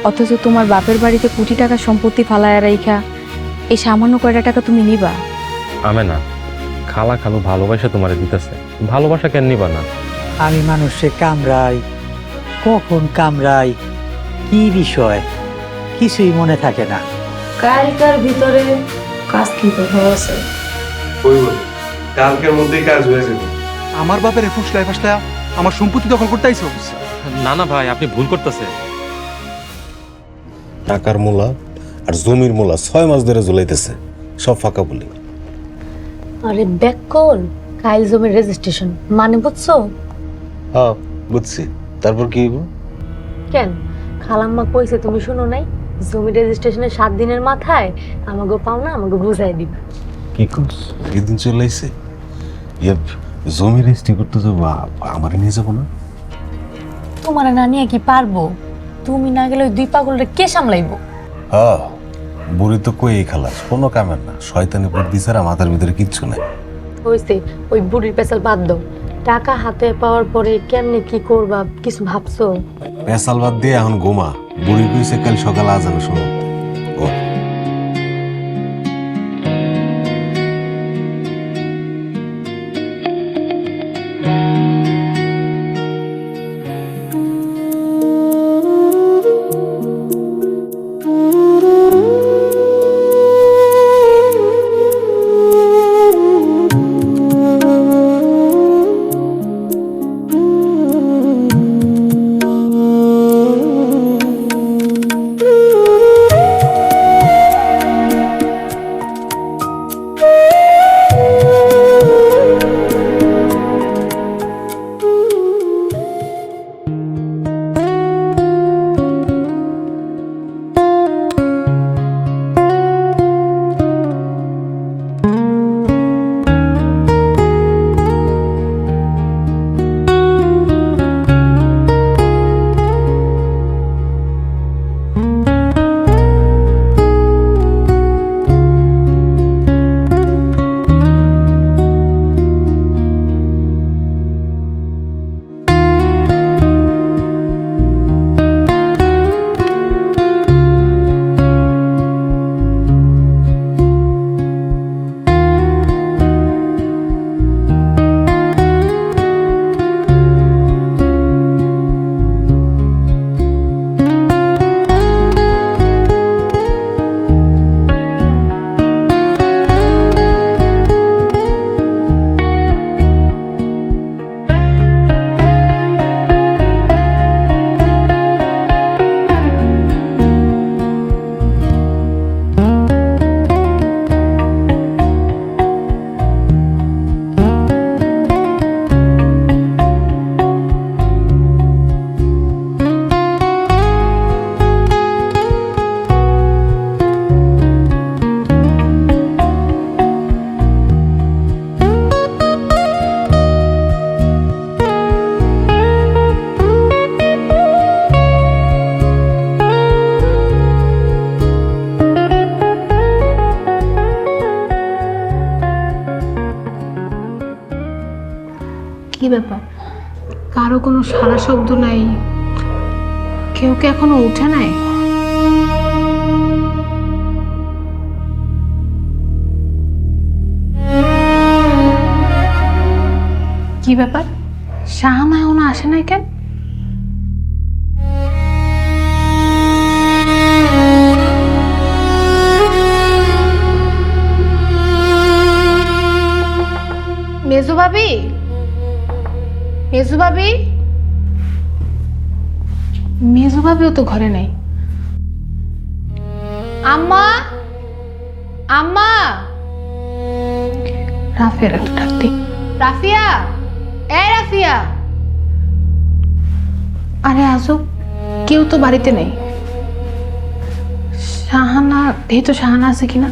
অথচ তোমার বাপের বাড়িতে কোটি টাকা সম্পত্তি ফালায় রাইখা এই সামান্য কয়টা টাকা তুমি নিবা? আমে না, খালা খালু ভালোবাসা তোমারে দিতেছে, ভালোবাসা কেন নিবা না? আমি মানুষে কামড়াই, কখন কামড়াই, কি বিষয় কিছুই মনে থাকে না। কালকার ভিতরে কাজ কিন্তু হয়েছে, কালকের মধ্যেই কাজ হয়ে যাবে। আমার বাপের ফুসলায় ফাসলা আমার সম্পত্তি দখল করতে আইছো? না না ভাই, আপনি ভুল করতেছে। টাকার মূলা আর জমির মূলা 6 মাস ধরে ঝুলাইতেছে, সব ফাঁকা বলি। আরে ব্যাককল কাইল জমির রেজিস্ট্রেশন মানে বুঝছো? হ্যাঁ বুঝছি, তারপর কি হইব? কেন খালাম্মা কইছে তুমি শুনো নাই? জমি রেজিস্ট্রেশনের 7 দিনের মাথায় আমাকে পাওনা আমাকে বুঝাই দিবে। কি করছ? এদিন চলে আইছে, জমি রেজিস্ট্রি করতে যাবো, আমারে নিয়ে যাবো না? তোমার না নিয়ে কি পারবো? তুমি না গেলে ওই 2 পাগলরে কে সামলাইবো? হ্যাঁ, বুড়ি তো কই খালাস, কোনো কামের না, শয়তানি বুদ্ধি ছাড়া মাথার ভিতরে কিচ্ছু নাই। হইছে ওই বুড়ির পেছাল বাদ দাও। টাকা হাতে পাওয়ার পরে কেমনে কি করবা কিছু ভাবছো? পেশাল বাদ দিয়ে এখন ঘুমা, বুড়ি কইছে কাল সকালে আজানো শোনো। ও কি ব্যাপার, কারো কোনো সারা শব্দ নাই? কেউ কি এখনো উঠে নাই? কি ব্যাপার, শাহানা এখনো আসে নাই কেন? মেজো ভাবি, মেজো ভাবি, মেজো ভাবিও তো ঘরে নাই। আম্মা, আম্মা, রাফিয়ার একটা ডাক দি। রাফিয়া, এই রাফিয়া। আরে আজব, কেউ তো বাড়িতে নেই। শাহানা, দেখি তো শাহানা আছে কিনা।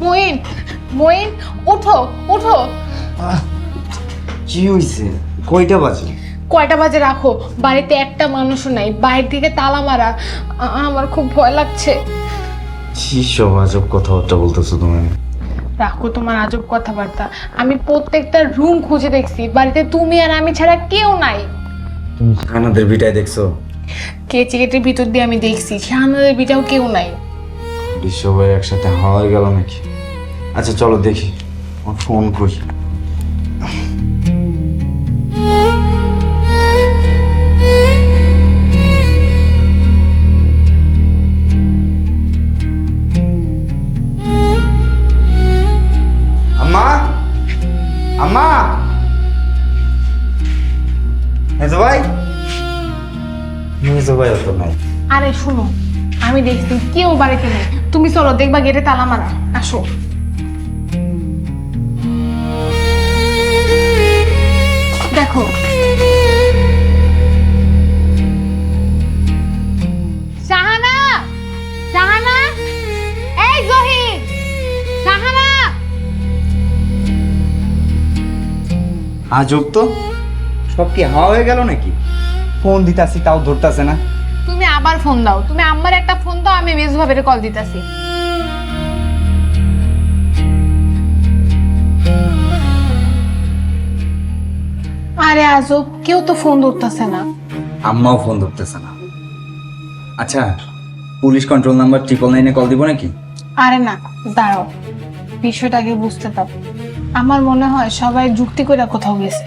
মইন, মইন, ওঠো ওঠো। কি হইছে? কয়টা বাজে? কয়টা বাজে রাখো, বাড়িতে একটা মানুষও নাই, বাইরে থেকে তালা মারা। আমার খুব ভয় লাগছে। কি সব আজব কথাবার্তা বলতেছো তুমি? রাখো তোমার আজব কথাবার্তা। আমি প্রত্যেকটা রুম খুঁজে দেখছি, বাড়িতে তুমি আর আমি ছাড়া কেউ নাই। তুমি শাহানাদের বিটায় দেখছো? কেচিকেটের ভিতর দিয়ে আমি দেখছি, শাহানাদের বিটাও কেউ নাই। সবাই একসাথে হয়ে গেল নাকি? আচ্ছা চলো দেখি, আমার ফোন করি। আম্মা, আম্মা, মেজো ভাই, মেজো ভাই তো নাই। আরে শোনো, আমি দেখছি কেউ বাড়িতে নেই। তুমি চলো, দেখবা গেটে তালা মারা। আসো। দেখো, শাহানা, শাহানা, এই জহির, শাহানা। আজব তো, সব কি হাওয়া হয়ে গেল নাকি? ফোন দিতাছি তাও ধরতাছে না। তুমি আবার ফোন দাও, তুমি আমার একটা ফোন দাও, আমি মেজু ভাবের কল দিতাছি। আরে আজব, কেউ তো ফোন ধরতেছে না। আম্মাও ফোন ধরতেছে না। আচ্ছা, পুলিশ কন্ট্রোল নাম্বার 999-এ কল দিব নাকি? আরে না, দাঁড়াও, বিষয়টা আগে বুঝতে দাও। আমার মনে হয় সবাই যুক্তি করে কোথাও গেছে।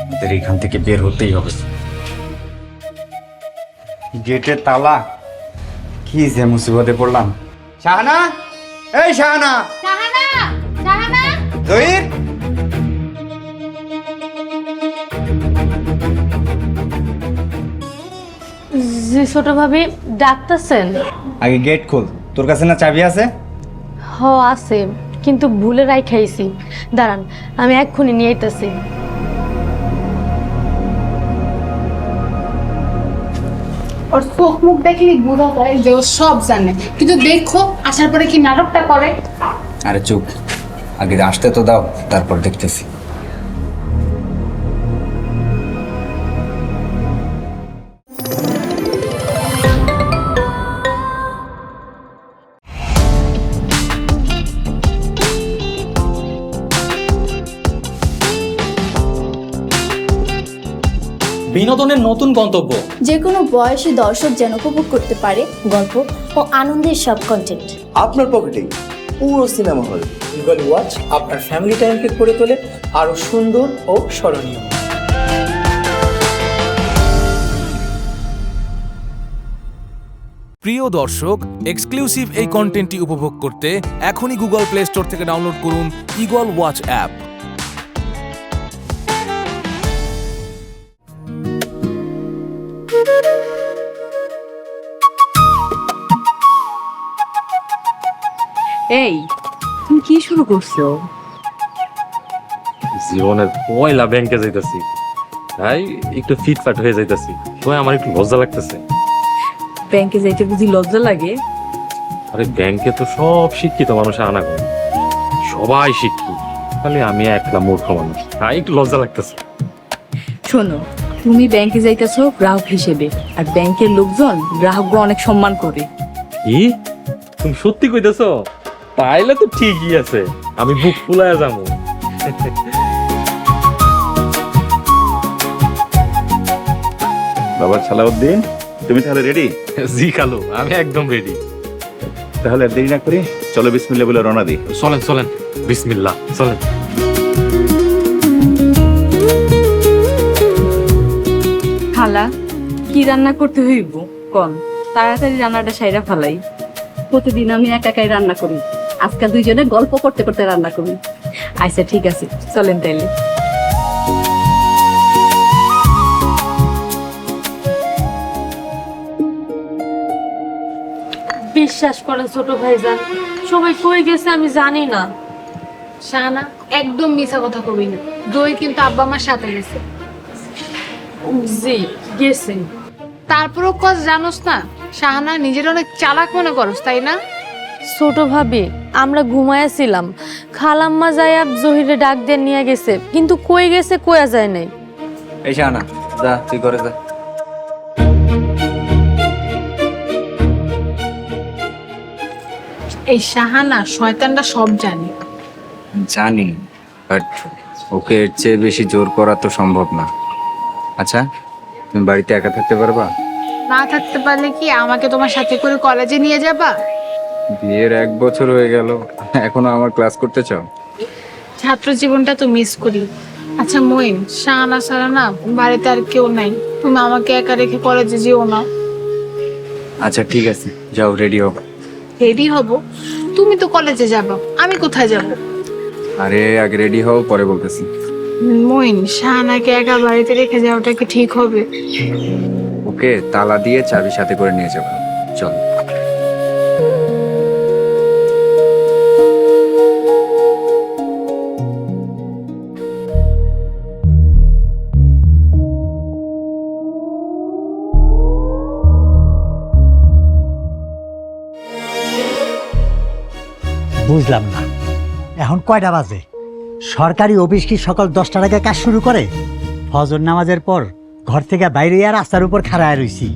আমাদের এখান থেকে বের হতেই হবে। গেটের তালা, কি যে মুসিবতে পড়লাম। শাহানা, এই শাহানা, শাহানা, শাহানা। জহির, জি ছোট ভাবি, ডাকতেছেন? আগে গেট খোল। তোর কাছে না চাবি আছে? হ আছে, কিন্তু ভুলে রাখাইছি। দাঁড়ান, আমি এক্ষুনি নিয়ে আইতাছি। ওর চোখ মুখ দেখলে বোঝা যায় যে ও সব জানে, কিন্তু দেখো আসার পরে কি নাটকটা করে। আরে চুপ, আগে আসতে তো দাও, তারপর দেখতেছি। বিনোদনের নতুন গন্তব্য, যে কোনো বয়সী দর্শক যেন উপভোগ করতে পারে গল্প ও আনন্দের সব কন্টেন্ট আপনার পকেটেই পুরো সিনেমা হল। ইগল ওয়াচ আপনার ফ্যামিলি টাইমকে করে তোলে আরো সুন্দর ও স্মরণীয়। প্রিয় দর্শক, এক্সক্লুসিভ এই কন্টেন্টটি উপভোগ করতে এখনই গুগল প্লে স্টোর থেকে ডাউনলোড করুন ইগল ওয়াচ অ্যাপ। এই, তুমি কি শুরু করছো? জীবনের পয়লা ব্যাংকে যাইতাছি, তাই একটু ফিটফাট হয়ে যাইতাছি। তো আমার একটু লজ্জা লাগতেছে। ব্যাংকে যাইতে বুঝি লজ্জা লাগে? আরে ব্যাংকে তো সব শিক্ষিত মানুষ আনা করে, সবাই শিক্ষিত, খালি আমি একলা মূর্খ মানুষ, তাই একটু লজ্জা লাগতেছে। শোনো, তুমি ব্যাংকে যাইতেছো গ্রাহক হিসেবে, আর ব্যাংকের লোকজন গ্রাহকরা অনেক সম্মান করে। কি তুমি সত্যি কইতেছো? তাইলে তো ঠিকই আছে, আমি বুক ফুলায়া যাবো। বাবা সালাউদ্দিন, তুমি তাহলে রেডি? জি খালু, আমি একদম রেডি। তাহলে আর দেরি না করি চলো বিসমিল্লাহ বলে রওনা দিই। চলেন চলেন, বিসমিল্লাহ, চলেন। খালা, কি রান্না করতে হইব কোন? তাড়াতাড়ি রান্নাটা সাইরা ফেলাই। প্রতিদিন আমি একাই রান্না করি, আজকাল দুইজনে গল্প করতে করতে রান্না করি। আচ্ছা ঠিক আছে, চলেন তাইলে। বিশ্বাস করেন ছোট ভাইজান, সবাই কই গেছে আমি জানি না। শাহানা, একদম মিছা কথা কবি না। দই কিন্তু আব্বা আমার সাথে গেছে। জি গেছে। তারপরও কজ জানোস না, শাহানা নিজের অনেক চালাক মনে করস, তাই না? ছোট ভাবি আমরা ঘুমায়াছিলাম, খালাম্মা যাইয়া জহিরে ডাক দিয়ে নিয়ে গেছে, কিন্তু কই গেছে কয়া যায় নাই। এই শাহানা, যা তুই করে যা। এই শাহানা শয়তানটা সব জানে। জানি, বাট ওকে এর চেয়ে বেশি জোর করা তো সম্ভব না। আচ্ছা, তুমি বাড়িতে একা থাকতে পারবা? না থাকতে পারলে কি আমাকে তোমার সাথে করে কলেজে নিয়ে যাবা? বিয়ের 1 বছর হয়ে গেল, এখনো আমার ক্লাস করতে চাও? ছাত্র জীবনটা তো মিস করি। আচ্ছা মইন, শাহানা ছাড়া না বাড়িতে আর কেউ নাই, তুমি আমাকে একা রেখে কলেজে যেও না। আচ্ছা ঠিক আছে, যাও রেডি হও। রেডি হব? তুমি তো কলেজে যাবা, আমি কোথায় যাব? আরে আগে রেডি হও, পরে বলতেছি। মইন, শাহানাকে একা বাড়িতে রেখে যাওয়াটা কি ঠিক হবে? ওকে তালা দিয়ে চাবি সাথে করে নিয়ে যাবো, চল। বুঝলাম না, এখন কয়টা বাজে? সরকারি অফিস কি সকাল 10টার আগে কাজ শুরু করে? ফজর নামাজের পর ঘর থেকে বাইরে আর রাস্তার উপর খাড়ায় রইছি,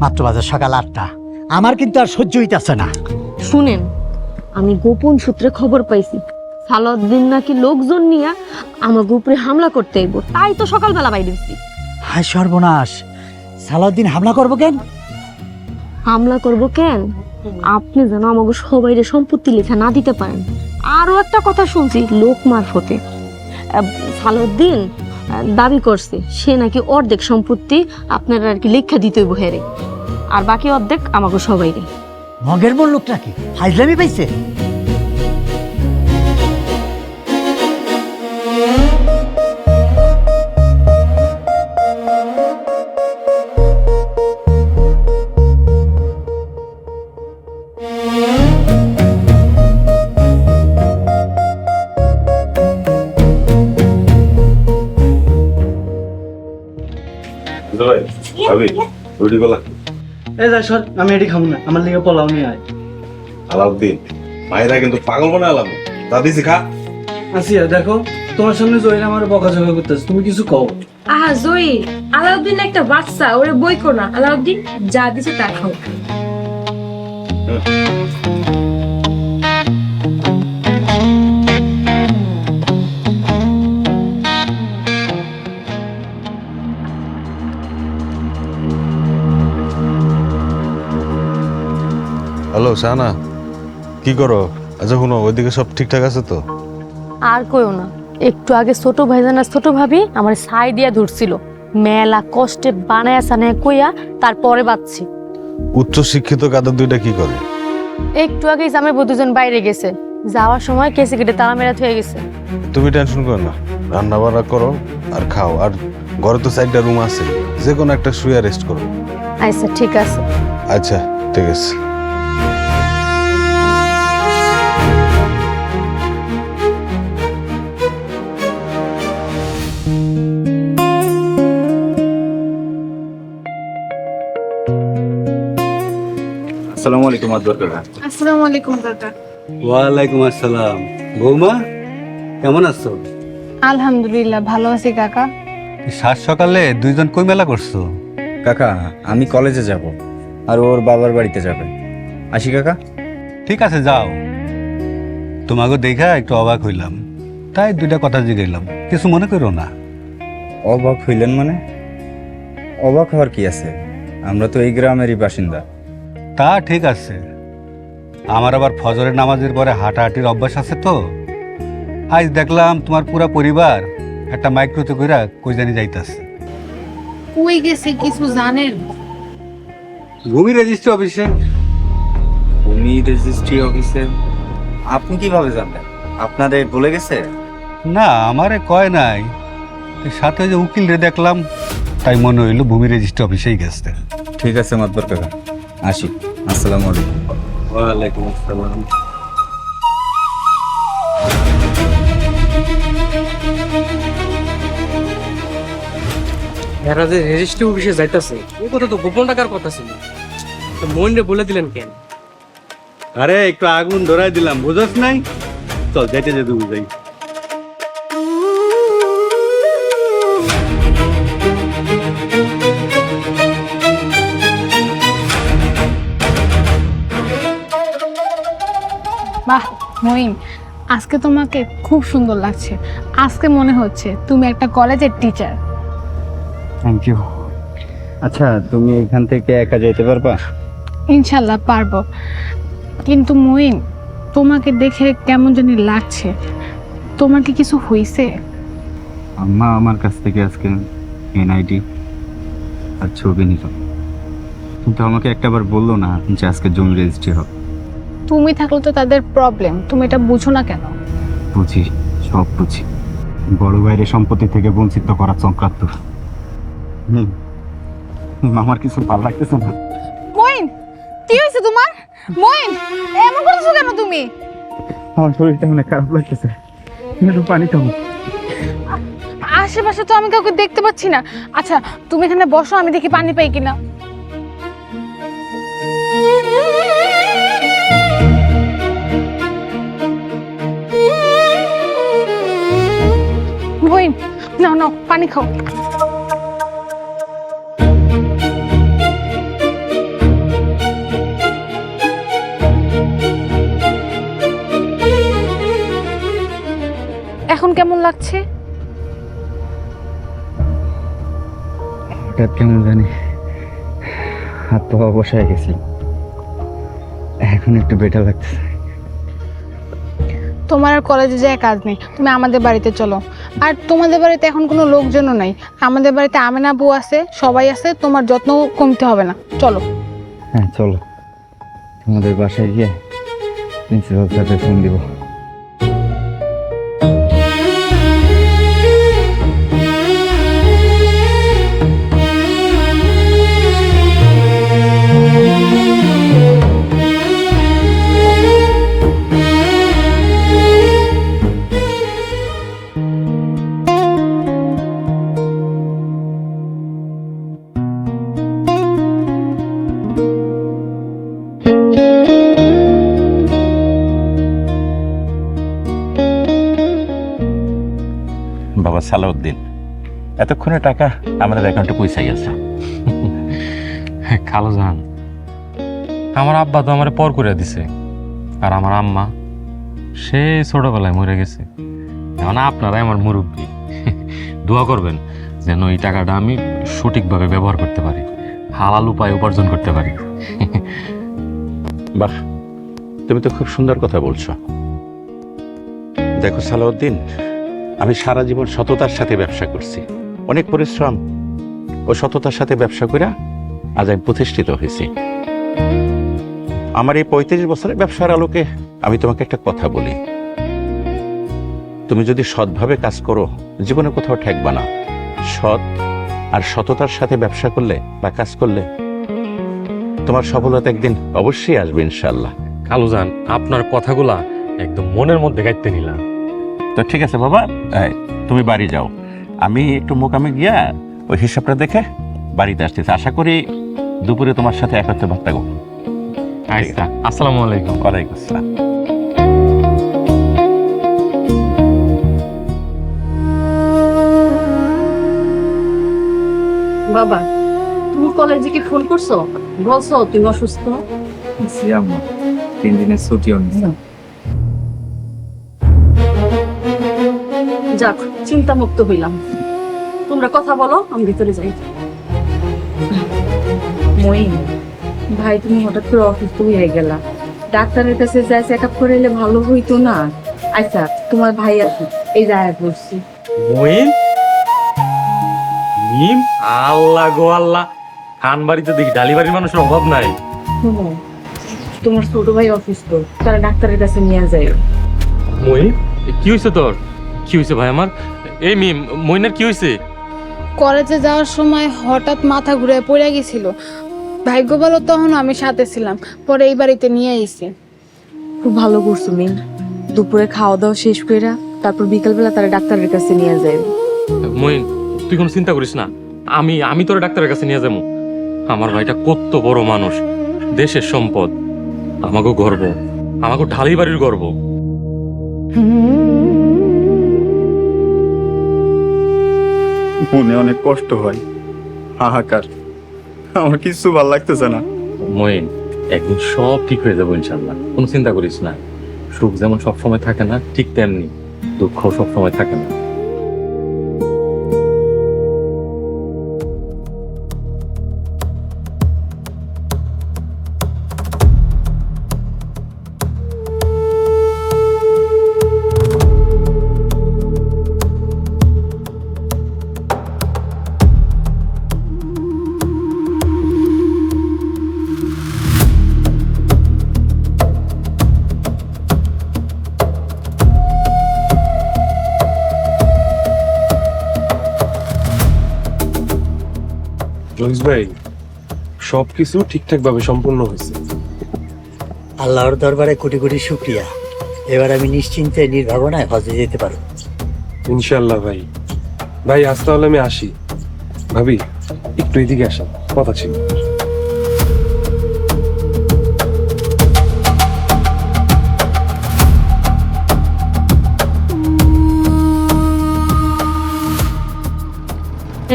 মাত্র বাজে সকাল 8টা। আমার কিন্তু আর সহ্য হইতাছে না। শুনেন, আমি গোপন সূত্রে খবর পাইছি সালাউদ্দিন নাকি লোকজন নিয়ে আমার উপরে হামলা করতে আইব, তাই তো সকালবেলা বাইরে হইছি। হায় সর্বনাশ, সালাউদ্দিন হামলা করবো কেন? হামলা করব কেন? আপনি যেন আমাকে সবাইরে সম্পত্তি লেখা না দিতে পারেন। আরো একটা কথা শুনছি লোক মারফতে, সালাউদ্দিন দাবি করছে সে নাকি অর্ধেক সম্পত্তি আপনারা আর কি লেখা দিতে হইব হেরে, আর বাকি অর্ধেক আমাকে সবাইরে। মগের বল লোকটা কি ফাইজলামি পাইছে? আমি এটি খাবো না, আমার লিগে পোলাও নিয়ে আয়। আলাউদ্দিন মায়েরা কিন্তু পাগল বানালাম, তা দিছি খা। আসিয়া দেখো, তোমার সামনে জহির আমার বকাঝকা করতেছে, তুমি কিছু কও। জয়ী, আলাউদ্দিন একটা বাচ্চা, ওরে বই কো না। আলাউদ্দিন যা দিছে তা খাও। হ্যালো শাহানা, কি করো? আচ্ছা শুনো, ওইদিকে সব ঠিকঠাক আছে তো? আর কইও না, একটু আগে ছোট ভাইজান আর ছোট ভাবি আমার ছাই দিয়া ধরছিল, মেলা কষ্টে বানায়া সানায়া কইয়া তারপরে বাঁচছি। উচ্চ শিক্ষিত কাদের দুইটা কি করে? একটু আগেই জামাই দুজন বাইরে গেছে, যাওয়ার সময় কেসে কেটে তালা মেরা হয়ে গেছে। তুমি টেনশন করো না, রান্না বান্না করো আর খাও, আর ঘরে তো 4টা রুম আছে, যে কোনো একটা শুয়ে রেস্ট করো। আচ্ছা ঠিক আছে। আচ্ছা ঠিক আছে। আসসালামু আলাইকুম আদর কাকা। আসসালামু আলাইকুম কাকা। ওয়ালাইকুম আসসালাম। বৌমা কেমন আছো? আলহামদুলিল্লাহ ভালো আছি কাকা। সাত সকালে দুইজন কই মেলা করছো? কাকা আমি কলেজে যাব, আর ওর বাবার বাড়িতে যাবে। আসি কাকা। ঠিক আছে যাও। তোমাকে দেখা একটু অবাক হইলাম, তাই দুইটা কথা জিগাইলাম, কিছু মনে করো না। অবাক হইলেন মানে? অবাক হওয়ার কি আছে, আমরা তো এই গ্রামেরই বাসিন্দা। তা ঠিক আছে, আমার আবার ফজরের নামাজের পরে হাঁটাহাঁটির অভ্যাস আছে তো। আজ দেখলাম তোমার পুরা পরিবার একটা মাইক্রোতে কইরা কই জানি যাইতাছে। কই গেছে কিছু জানেন? ভূমি রেজিস্ট্রি অফিসে। ভূমি রেজিস্ট্রি অফিসে? আপনি কিভাবে জানলেন? আপনাদের বলে গেছে? না, আমারে কয় নাই, সাথে যে উকিল রে দেখলাম, তাই মনে হইল ভূমি রেজিস্ট্রি অফিসেই গেছে। ঠিক আছে মাতবর কাকা, আসি। আসসালামু আলাইকুম। ওয়ালাইকুম আসসালাম। এরা যে রেজিস্ট্রি অফিসে যাইতাছে, এই কথা তো গোপন টাকার কথা ছিল, তো মইনরে বলে দিলেন কেন? আরে একটু আগুন ধরাই দিলাম, বুঝছ নাই? চল যেতে যেতে বুঝাই। বাহ মহিম, আজকে তোমাকে খুব সুন্দর লাগছে। আজকে মনে হচ্ছে তুমি একটা কলেজের টিচার। Thank you. আচ্ছা, তুমি এখান থেকে একা যেতে পারবা? ইনশাল্লাহ পারবো, কিন্তু মহিম তোমাকে দেখে কেমন জানি লাগছে। তোমার কি কিছু হয়েছে? আম্মা আমার কাছ থেকে আজকে এনআইডি আর ছবি নিল, কিন্তু আমাকে একটাবার বললো না যে আজকে জমি রেজিস্ট্রি হবে। তুমি থাকলে তো তাদের প্রবলেম, তুমি এটা বুঝো না কেন? বুঝি, সব বুঝি। বড় ভাইয়ের সম্পত্তি থেকে বঞ্চিত করা চক্রান্ত। আমার কিছু ভালো লাগতেছে না। মহিম, কি হয়েছে তোমার? মহিম, এমন করছো কেন তুমি? আমার শরীরটা অনেক খারাপ লাগতেছে, একটু পানি খাবো। আশেপাশে তো আমি কাউকে দেখতে পাচ্ছি না। আচ্ছা তুমি এখানে বসো, আমি দেখি পানি পাই কিনা। মহিম, নাও নাও পানি খাও। এখন কেমন লাগছে? হঠাৎ কেমন জানি হাত পা বসায় গেছিল, এখন একটু বেটার লাগতেছে। তোমার আর কলেজে যায় কাজ নেই, তুমি আমাদের বাড়িতে চলো। আর তোমাদের বাড়িতে এখন কোনো লোকজনও নাই, আমাদের বাড়িতে আমেনা বউ আছে, সবাই আছে, তোমার যত্ন কমতে হবে না। চলো। হ্যাঁ চলো, তোমাদের বাসায় গিয়ে প্রিন্সিপাল স্যারকে ফোন দিব। বাবা সালাউদ্দিন, এতক্ষণে টাকা আমাদের অ্যাকাউন্টে পৌঁছে গেছে। খালো জান, আমার আব্বা তো আমার পর করে দিছে, আর আমার আম্মা সে ছোটবেলায় মরে গেছে। এখন আপনারাই আমার মুরব্বী, দোয়া করবেন যেন এই টাকাটা আমি সঠিকভাবে ব্যবহার করতে পারি, হালাল উপায়ে উপার্জন করতে পারি। বাহ, তুমি তো খুব সুন্দর কথা বলছো। দেখো সালাউদ্দিন, আমি সারা জীবন সততার সাথে ব্যবসা করছি, অনেক পরিশ্রম ও সততার সাথে ব্যবসা করে আজ আমি প্রতিষ্ঠিত হয়েছি। আমার এই 35 বছরের ব্যবসার আলোকে আমি তোমাকে একটা কথা বলি, তুমি যদি সৎভাবে কাজ করো জীবনে কোথাও ঠেকবা না। সৎ আর সততার সাথে ব্যবসা করলে বা কাজ করলে তোমার সফলতা একদিন অবশ্যই আসবে ইনশাল্লাহ। খালু জান, আপনার কথাগুলা একদম মনের মধ্যে গাইতে নিলাম। তো ঠিক আছে বাবা, তুমি বাড়ি যাও, আমি একটু মোকামে গিয়া ওই হিসাবটা দেখে বাড়িতে আসতেছি। আশা করি দুপুরে তোমার সাথে একত্রে ভাত খাবো। আচ্ছা, আসসালামু আলাইকুম। ওয়ালাইকুম আসসালাম। বাবা, তুমি কলেজে কি ফোন করছো? বলছো তুমি অসুস্থ? জি আম্মা, 3 দিনের ছুটিও নিছি। যাক, চিন্তা মুক্ত হইলাম। তোমরা কথা বলো, আমি ভিতরে যাই। মইন ভাই, তুমি হঠাৎ করে অসুস্থ হয়ে গেলা, ডাক্তারের কাছে যাই চেক আপ করে এলে ভালো হইতো না? আচ্ছা, তোমার ভাই আছে, এই জায়গা করছি। মইন, মিম, আল্লাহ গো আল্লাহ, খান বাড়িতে দেখি ডালি বাড়ির মানুষের অভাব নাই। শোনো, তোমার ছোট ভাই অসুস্থ, তারা ডাক্তারের কাছে নিয়ে যায়। মইন, কি হয়েছে তোর? কি হয়েছে ভাই আমার? এই মিম, মইনের কি হয়েছে? কলেজে যাওয়ার সময় হঠাৎ মাথা ঘুরে পড়ে গেছিল, ভাগ্য ভালো তখন আমি সাথে ছিলাম, পরে এই বাড়িতে নিয়ে আইছি। খুব ভালো করছো মিম, দুপুরে খাওয়া দাওয়া শেষ কইরা তারপর বিকালবেলা তারা ডাক্তারের কাছে নিয়ে যায়। মইন, তুই কোনো চিন্তা করিস না, আমি তোর ডাক্তারের কাছে নিয়ে যাবো। আমার ভাইটা কত বড় মানুষ, দেশের সম্পদ, আমাকেও গর্ব। আমাকে ঢালাই বাড়ির গর্ব। মনে অনেক কষ্ট হয়, হাহাকার, আমার কিছু ভালো লাগতেছে না। মইন, একদিন সব ঠিক হয়ে যাবো ইনশাল্লাহ, কোনো চিন্তা করিস না। সুখ যেমন সবসময় থাকে না, ঠিক তেমনি দুঃখ সবসময় থাকে না। জয়স ভাই, সবকিছু ঠিকঠাক ভাবে সম্পূর্ণ হয়েছে। আল্লাহর দরবারে কোটি কোটি শুক্রিয়া। এবার আমি নিশ্চিন্তে নির্ভাবনায় হজে যেতে পারবো। ইনশাল্লাহ ভাই। ভাই আজ তাহলে আমি আসি। ভাবি একটু এদিকে আসেন, কথা ছিল।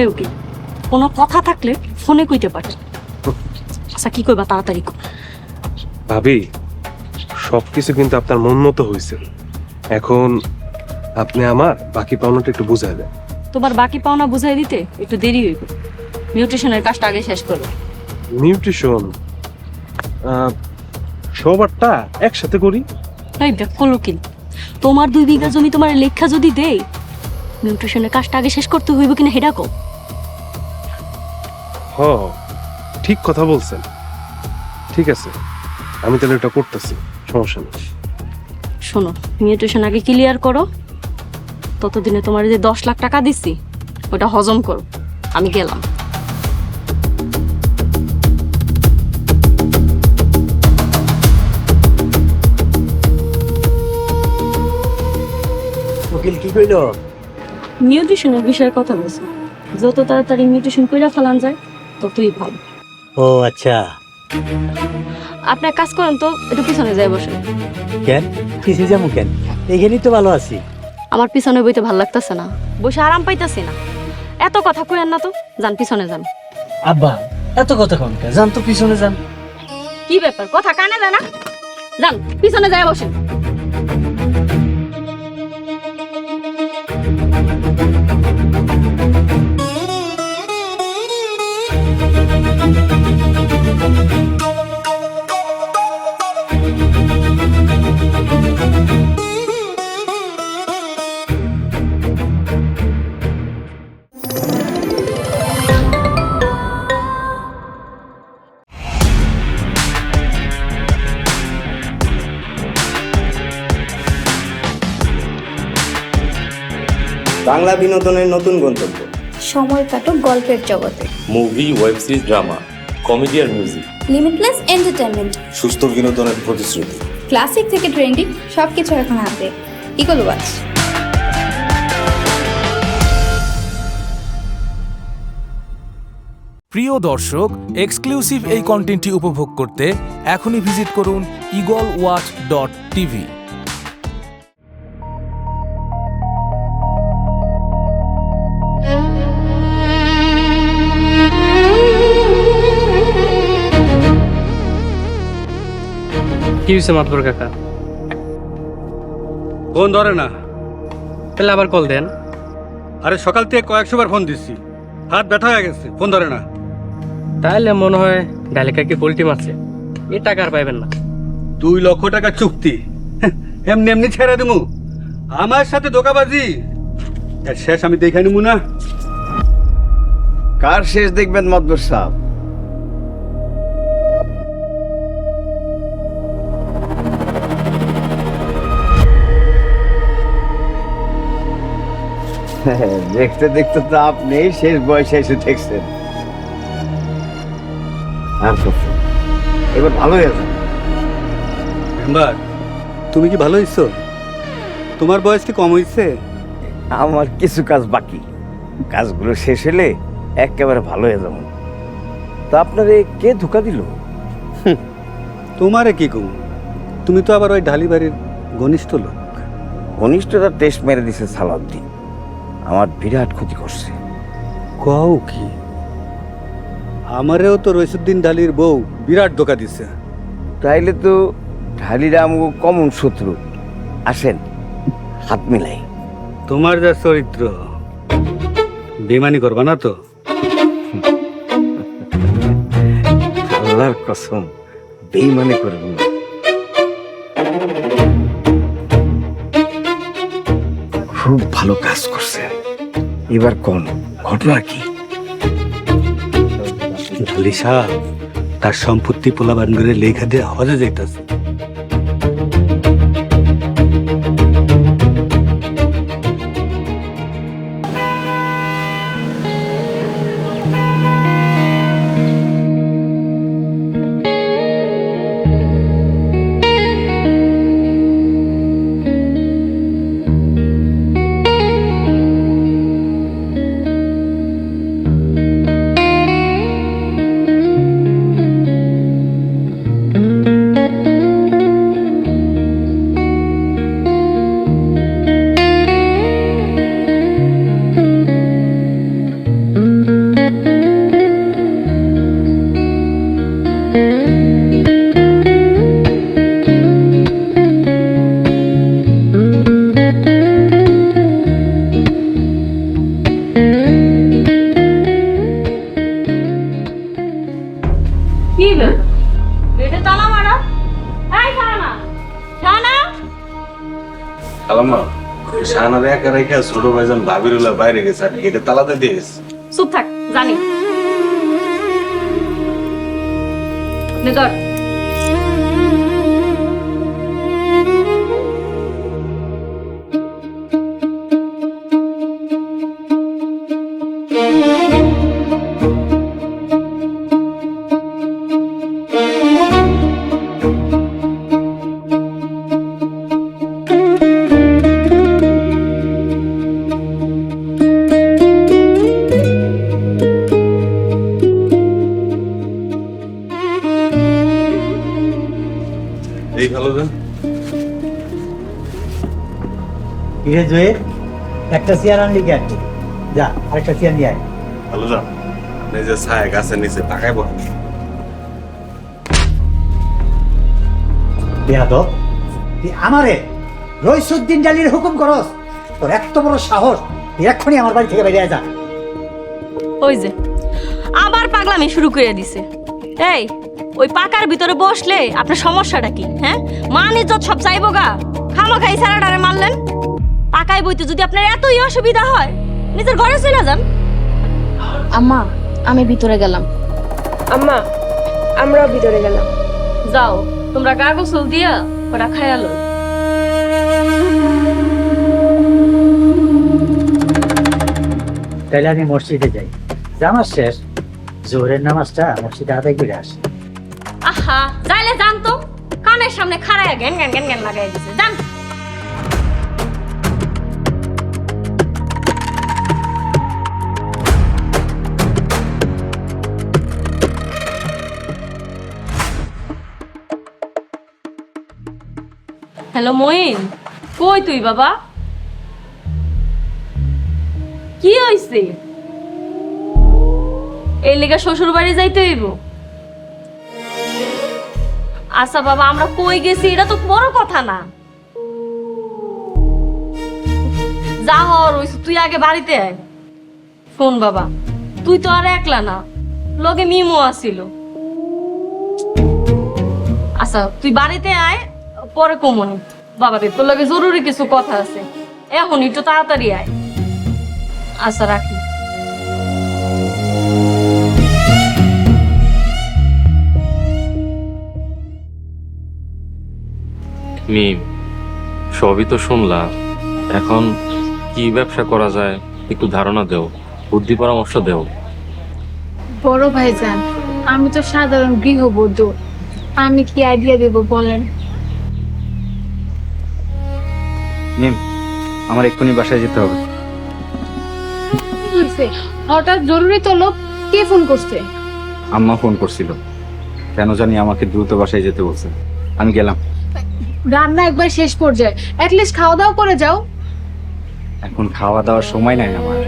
এই উকিল, কোনো কথা থাকলে ফোনে কইতে পারি। আচ্ছা কি কইবা তাড়াতাড়ি কর। ভাবি সবকিছু কিন্তু আপনার মন মতো হয়েছে। এখন আপনি আমার বাকি পাওনাটা একটু বুঝাই দেন। তোমার বাকি পাওনা বুঝাই দিতে একটু দেরি হইব। নিউট্রিশনের কাজটা আগে শেষ করো। নিউট্রিশন সবারটা একসাথে করি। এই দেখো উকিল, তোমার 2 বিঘা জমি তোমার লেখা যদি দেই, নিউট্রিশনের কাজটা আগে শেষ করতে হইব কিনা হেডা কও। হ, ঠিক কথা বলছেন। ঠিক আছে, আমি তাহলে এটা করতেছি, সমস্যা নেই। শোনো, নিউট্রিশন আগে ক্লিয়ার করো, ততদিনে তোমার যে 10 লাখ টাকা দিছি ওটা হজম করো। আমি গেলাম। উকিল কি কইলো? নিউট্রিশনের বিষয়ে কথা বলছি, যত তাড়াতাড়ি নিউট্রিশন কইরা ফেলান যায় ততই ভালো। ও আচ্ছা। আপনার কাজ করেন তো, একটু পিছনে যাই বসেন। কেন পিছিয়ে যাবো কেন? এখানেই তো ভালো আছি। আমার পিছনে বইতে ভাল লাগতেছে না, বসে আরাম পাইতেছি না। এত কথা কইেন না তো, যান পিছনে যান। আব্বা এত কথা কম কে? যান তো পিছনে যান। কি ব্যাপার, কথা কানে যায় না? যান পিছনে যায় বসেন। বাংলা বিনোদনের নতুন গন্তব্য। সময় কাটুক গল্পের জগতে। Movie, web series, drama, comedy আর মিউজিক। Limitless entertainment. সুস্থ বিনোদনের প্রতিশ্রুতি। ক্লাসিক থেকে ট্রেন্ডিং সবকিছু এখন হাতে। Eagle watch. প্রিয় দর্শক, এক্সক্লুসিভ এই কন্টেন্টটি উপভোগ করতে এখনই ভিজিট করুন eagleWatch.tv। কি হয়েছে মাতবর কাকা? ফোন ধরে না। তাহলে আবার কল দেন। আরে সকাল থেকে কয়েকশো বার ফোন দিচ্ছি, হাত ব্যথা হয়ে গেছে, ফোন ধরে না। তাহলে মনে হয় ডালিকা কি পোল্ট্রি মারছে, এ টাকা আর পাইবেন না। 2 লক্ষ টাকা চুক্তি, এমনি এমনি ছেড়ে দেবো? আমার সাথে ধোকাবাজি, এর শেষ আমি দেখে নিবো না। কার শেষ দেখবেন মাতবর সাহেব? দেখতে দেখতে তো আপনি শেষ বয়সে এসে দেখছেন। আর কত, এবার ভালো হয়ে যান। মেম্বার, তুমি কি ভালো হইছো? তোমার বয়স কি কম হইছে? আমার কিছু কাজ বাকি, কাজগুলো শেষ হলে একেবারে ভালো হয়ে যাবো। তা আপনারে কে ধোকা দিল? তোমারে কি কম, তুমি তো আবার ওই ঢালি বাড়ির ঘনিষ্ঠ লোক। ঘনিষ্ঠতা টেস্ট মেরে দিছে সালাউদ্দিন, আমার বিরাট ক্ষতি করছে। কও কি? আমারেও তো রইসুদ্দিন ঢালির বউ বিরাট ধোকা দিছে। তাইলে তো ঢালিরা আমাকে কমন শত্রু। আসেন হাত মিলাই। তোমার যা চরিত্র, বেমানি করবা না তো? আল্লাহর কসম বেইমানি করব না। খুব ভালো কাজ করছেন। এবার কোন ঘটনা কি? ঢালি সাহ তার সম্পত্তি পোলাবান করে লেখা দিয়ে হজে যাইতাছে। কি এটা তালা মারা? এই শাহানা, শাহানা, খালাম্মা, শাহানার একা রেখে ছোট ভাইজান ভাবিরুল্লাহ বাইরে গেছে আর এটা তালাতে দিয়ে গেছে। চুপ থাক, জানি নেদর। এই ভালো দেন। কিরে জয়ে, একটা চেয়ার আনলি কেন? যা আরেকটা চেয়ার নিয়ে আয়। ভালো যান, আপনি যে ছায়া গাছের নিচে তাকায় বসেন। বেয়াদব, তুই আমারে রইসুদ্দিন ডালির হুকুম করস? তোর এত বড় সাহস, তুই এক্ষুনি আমার বাড়ি থেকে বেরিয়ে যা। ওই যে আবার পাগলামি শুরু করে দিছে। এই ওই পাকার ভিতরে বসলে আপনার সমস্যাটা কি? হ্যাঁ, মান ইজ্জত সব চাইবো গা। খামোখাই সারাটারে মারলেন। পাকায় বইতে যদি আপনার এতই অসুবিধা হয়, নিজের ঘরে চলে যান। আম্মা, আমি ভিতরে গেলাম। আম্মা, আমরাও ভিতরে গেলাম। যাও, তোমরা গা গোসল দিয়া ওরা খায়ালো। তাইলে আমি মসজিদে যাই। জামাজ শেষ, জোহরের নামাজটা মসজিদে আদায় করে আসি। আহা, যাইলে যান তো। কানের সামনে খাড়ায় জ্ঞান জ্ঞান জ্ঞান জ্ঞান লাগাই দিছে। যান। হ্যালো মইন, কই তুই বাবা? কি হইছে? এই লেগে শ্বশুর বাড়ি যাইতে হইব? আচ্ছা বাবা, আমরা কই গেছি এটা তো বড় কথা না। যা হওয়ার হইছে তুই আগে বাড়িতে আয়। শোন বাবা, তুই তো আর একলা না, লগে মিমো আসিল। আচ্ছা তুই বাড়িতে আয়, পরে কমনি। বাবা রে, তোর লগে জরুরি কিছু কথা আছে, এখন একটু তাড়াতাড়ি আয়। আচ্ছা রাখি। মিম, সবই তো শুনলাম, এখন কি ব্যবসা করা যায় একটু ধারণা দেও, বুদ্ধি পরামর্শ দেও। বড় ভাইজান, আমি তো সাধারণ গৃহবধূ, আমি কি আইডিয়া দেব বলেন? নিম, আমার এক্ষুনি বাসায় যেতে হবে। হঠাৎ জরুরি তলব, কে ফোন করছে? আম্মা ফোন করছিল, কেন জানি আমাকে দ্রুত বাসায় যেতে বলছে। আমি গেলাম। রান্না একবার শেষ পর্যায়ে, অ্যাটলিস্ট খাওয়া দাওয়া করে যাও। এখন খাওয়া দাওয়ার সময় নাই আমার।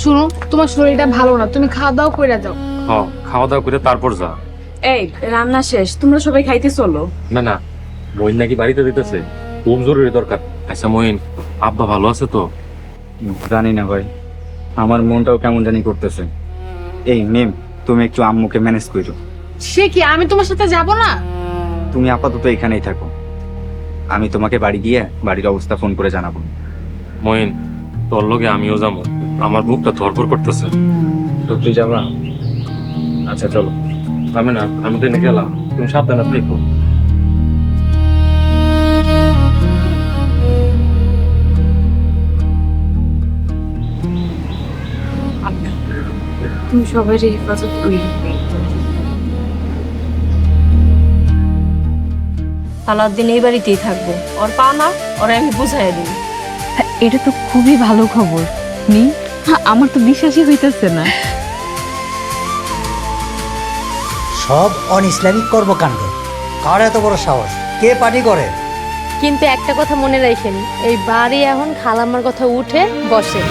শুনো, তোমার শরীরটা ভালো না, তুমি খাওয়া দাওয়া করে যাও। হ্যাঁ, খাওয়া দাওয়া করে তারপর যা। এই রান্না শেষ, তোমরা সবাই খাইতে চলো। না না, মহিন নাকি বাড়িতে দিতেছে, খুব জরুরি দরকার। আচ্ছা মহিন, আব্বা ভালো আছে তো? জানি না ভাই, আমার মনটাও কেমন জানি করতেছে। এই মেম, তুমি একটু আম্মুকে ম্যানেজ করো। সে কি, আমি তোমার সাথে যাব না? তুমি আপাতত এখানেই থাকো, আমি তোমাকে বাড়ি গিয়ে বাড়ির অবস্থা ফোন করে জানাবো। মহিন, তোর লগে আমিও যাবো, আমার বুকটা ধরপড় করতেছে। তুই যাবা? আচ্ছা চলো। আমি না, আমি তো এনে গেলাম, তুমি সাবধানে দেখো। তুমি সবাই হেফাজত করি। সালাউদ্দিন এই বাড়িতেই থাকবো। ওর পা না, ওরা আমি বুঝাই দিই। এটা তো খুবই ভালো খবর নি, আমার তো বিশ্বাসই হইতেছে না। সব অন ইসলামিক কর্মকাণ্ড। কার এত বড় সাহস? কে পার্টি করে? কিন্তু একটা কথা মনে রাখেন, এই বাড়ি এখন খালাম্মার কথা উঠে বসে।